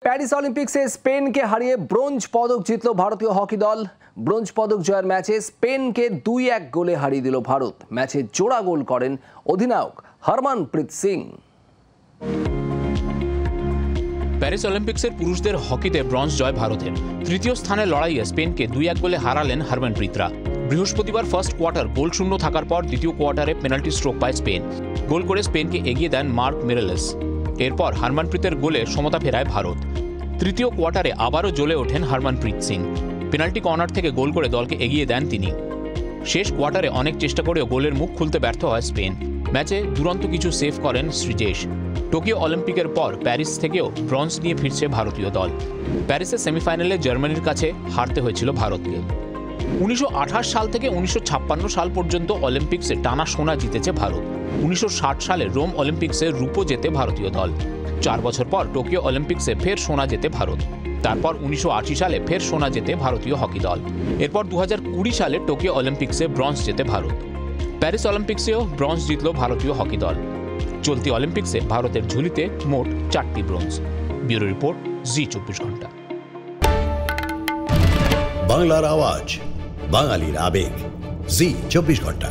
Paris অলিম্পিক্সে স্পেনকে হারিয়ে bronze পদক জিতল ভারতীয় হকি দল। ব্রোঞ্জ পদক জয়ের ম্যাচে স্পেনকে 2-1 গোলে হারিয়ে দিল ভারত। ম্যাচে জোড়া গোল করেন অধিনায়ক হরমনপ্রীত সিং। প্যারিস অলিম্পিক্সের পুরুষদের হকিতে ব্রোঞ্জ জয় ভারতের। তৃতীয় স্থানের লড়াইয়ে স্পেনকে 2-1 গোলে হারালেন হরমনপ্রীতরা। বৃহস্পতিবার ফার্স্ট কোয়ার্টার গোল শূন্য থাকার পর দ্বিতীয় কোয়ার্টারে পেনাল্টি স্ট্রোক পায় স্পেন। গোল করে স্পেনকে এগিয়ে দেন মার্ক মিরেলেস। এরপর হরমনপ্রীতের গোলে সমতা ফেরায় ভারত। তৃতীয় কোয়ার্টারে আবারও জ্বলে ওঠেন হরমনপ্রীত সিং। পেনাল্টি কর্নার থেকে গোল করে দলকে এগিয়ে দেন তিনি। শেষ কোয়ার্টারে অনেক চেষ্টা করেও গোলের মুখ খুলতে ব্যর্থ হয় স্পেন। ম্যাচে দুরন্ত কিছু সেভ করেন সৃজেশ। টোকিও অলিম্পিকের পর প্যারিস থেকেও ব্রোঞ্জ নিয়ে ফিরছে ভারতীয় দল। প্যারিসের সেমিফাইনালে জার্মানির কাছে হারতে হয়েছিল ভারতকে। 1928 সাল থেকে 1956 সাল পর্যন্ত অলিম্পিক্সে টানা সোনা জিতেছে ভারত। 1960 সালে রোম অলিম্পিক্সে রূপো জেতে ভারতীয় দল। 4 বছর পর টোকিও অলিম্পিক্সে ফের সোনা জেতে ভারত। তারপর 1980 সালে ফের সোনা জেতে ভারতীয় হকি দল। এরপর 2020 সালে টোকিও অলিম্পিক্সে ব্রোঞ্জ জেতে ভারত। প্যারিস অলিম্পিক্সেও ব্রোঞ্জ জিতল ভারতীয় হকি দল। চলতি অলিম্পিক্সে ভারতের ঝুলিতে মোট 4টি ব্রোঞ্জ। ব্যুরো রিপোর্ট, জি24 ঘন্টা। বাংলার আওয়াজ, বাঙালির আবেগ, জি24 ঘন্টা।